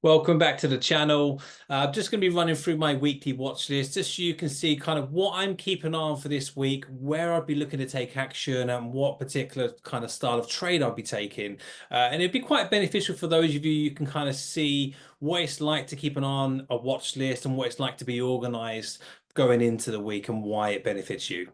Welcome back to the channel. I'm just going to be running through my weekly watch list just so you can see kind of what I'm keeping on for this week, where I'll be looking to take action, and what particular kind of style of trade I'll be taking. And it'd be quite beneficial for those of you. You can kind of see what it's like to keep an eye on a watch list and what it's like to be organized going into the week and why it benefits you.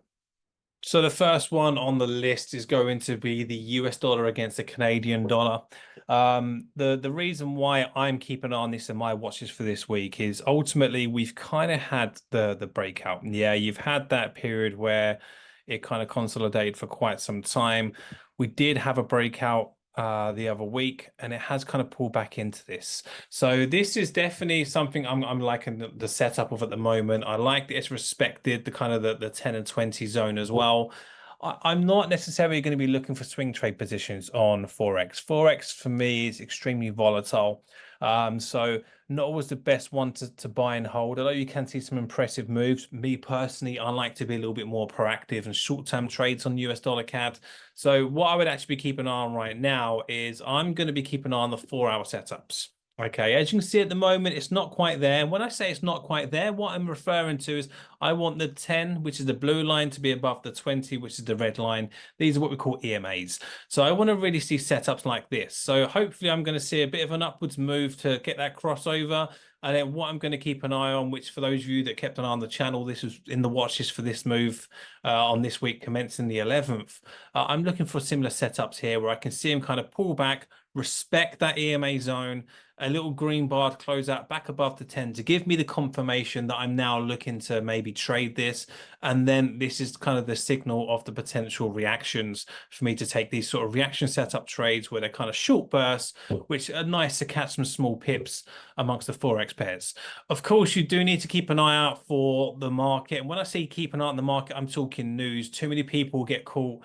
So the first one on the list is going to be the US dollar against the Canadian dollar. The reason why I'm keeping on this in my watches for this week is ultimately we've kind of had the breakout. Yeah, you've had that period where it kind of consolidated for quite some time. We did have a breakout the other week, and it has kind of pulled back into this. So this is definitely something I'm liking the setup of at the moment. I like that it's respected the kind of the 10 and 20 zone as well. I'm not necessarily going to be looking for swing trade positions on Forex. Forex for me is extremely volatile. So not always the best one to buy and hold, although you can see some impressive moves. Me personally, I like to be a little bit more proactive and short-term trades on US dollar CAD. So what I would actually be keeping an eye on right now is I'm going to be keeping an eye on the 4-hour setups. Okay, as you can see at the moment, it's not quite there. And when I say it's not quite there, what I'm referring to is I want the 10, which is the blue line, to be above the 20, which is the red line. These are what we call EMAs. So I want to really see setups like this. So hopefully I'm going to see a bit of an upwards move to get that crossover. And then what I'm going to keep an eye on, which for those of you that kept an eye on the channel, this was in the watch list for this move on this week commencing the 11th. I'm looking for similar setups here where I can see him kind of pull back, respect that EMA zone, a little green bar to close out back above the 10 to give me the confirmation that I'm now looking to maybe trade this. And then this is kind of the signal of the potential reactions for me to take these sort of reaction setup trades where they're kind of short bursts, which are nice to catch some small pips amongst the Forex pairs. Of course, you do need to keep an eye out for the market. And when I say keep an eye on the market, I'm talking news. Too many people get caught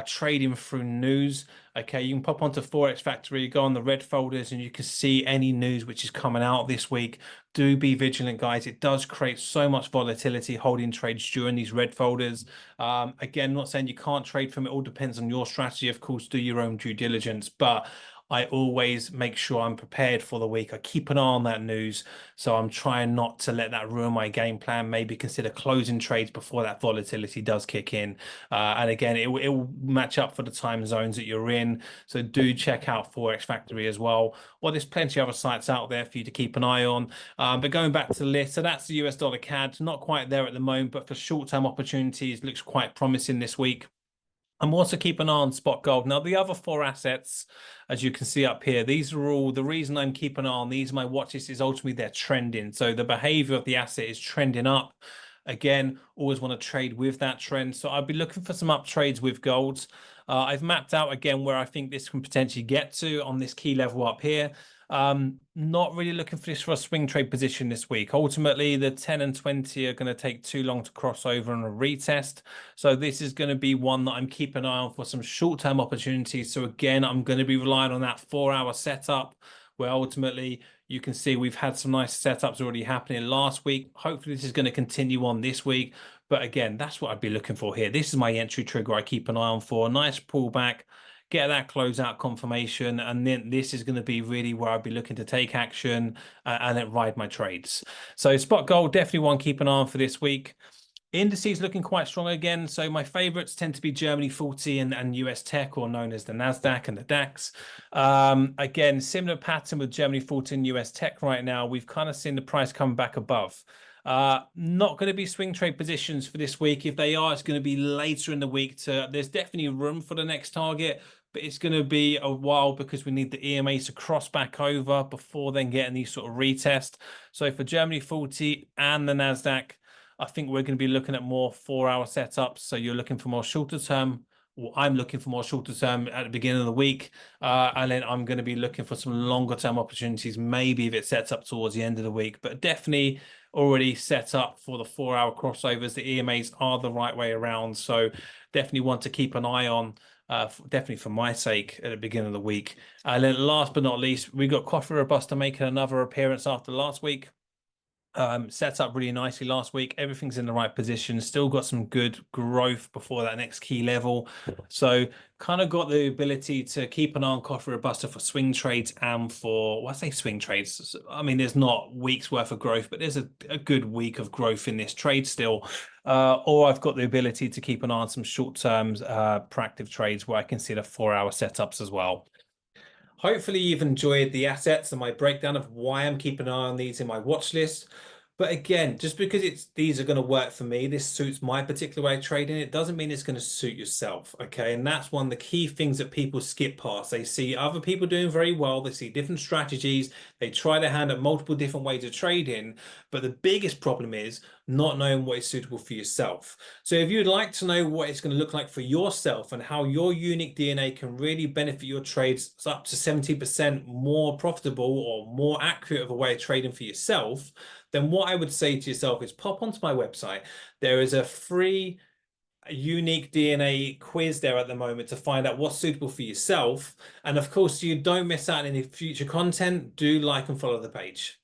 trading through news. Okay, you can pop onto Forex Factory, go on the red folders, and you can see any news which is coming out this week. Do be vigilant, guys. It does create so much volatility holding trades during these red folders. Again, not saying you can't trade from it. All depends on your strategy. Of course, do your own due diligence, but I always make sure I'm prepared for the week. I keep an eye on that news. So I'm trying not to let that ruin my game plan. Maybe consider closing trades before that volatility does kick in. And again, it will match up for the time zones that you're in. So do check out Forex Factory as well. Well, there's plenty of other sites out there for you to keep an eye on. But going back to the list, so that's the US dollar CAD. Not quite there at the moment, but for short-term opportunities, looks quite promising this week. I'm also keeping an eye on spot gold. Now, the other four assets, as you can see up here, these are all the reason I'm keeping an eye on these. My watches is ultimately they're trending. So the behavior of the asset is trending up. Again, always want to trade with that trend. So I'll be looking for some up trades with golds. I've mapped out again where I think this can potentially get to on this key level up here. Not really looking for this for a swing trade position this week. Ultimately, the 10 and 20 are going to take too long to cross over on a retest. So this is going to be one that I'm keeping an eye on for some short-term opportunities. So again, I'm going to be relying on that 4-hour setup where ultimately you can see we've had some nice setups already happening last week. Hopefully this is going to continue on this week. But again, that's what I'd be looking for here. This is my entry trigger I keep an eye on for. A nice pullback, get that closeout confirmation, and then this is going to be really where I'll be looking to take action and then ride my trades. So spot gold, definitely one keep an eye on for this week. Indices looking quite strong again. So my favorites tend to be Germany 40 and US Tech, or known as the NASDAQ and the DAX. Again, similar pattern with Germany 40 and US Tech right now. We've kind of seen the price come back above. Not going to be swing trade positions for this week. If they are, it's going to be later in the week. There's definitely room for the next target, but it's going to be a while because we need the EMAs to cross back over before then getting these sort of retest. So for Germany 40 and the NASDAQ, I think we're going to be looking at more 4-hour setups. So you're looking for more shorter term. Well, I'm looking for more shorter term at the beginning of the week. And then I'm going to be looking for some longer term opportunities, maybe if it sets up towards the end of the week, but definitely already set up for the 4-hour crossovers. The EMAs are the right way around. So definitely want to keep an eye on, definitely for my sake at the beginning of the week. And then last but not least, we got Coffee Robusta making another appearance after last week. Set up really nicely last week. Everything's in the right position. Still got some good growth before that next key level. So kind of got the ability to keep an eye on Coffee Robusta for swing trades and for, well, I say swing trades. I mean, there's not weeks worth of growth, but there's a good week of growth in this trade still. Or I've got the ability to keep an eye on some short-term proactive trades where I consider 4-hour setups as well. Hopefully you've enjoyed the assets and my breakdown of why I'm keeping an eye on these in my watch list. But again, just because these are going to work for me, this suits my particular way of trading, it doesn't mean it's going to suit yourself. Okay. And that's one of the key things that people skip past. They see other people doing very well. They see different strategies. They try their hand at multiple different ways of trading. But the biggest problem is not knowing what is suitable for yourself. So if you'd like to know what it's going to look like for yourself and how your unique DNA can really benefit your trades up to 70% more profitable or more accurate of a way of trading for yourself, then what I would say to yourself is pop onto my website. There is a free unique DNA quiz there at the moment to find out what's suitable for yourself. And of course, you don't miss out on any future content. Do like and follow the page.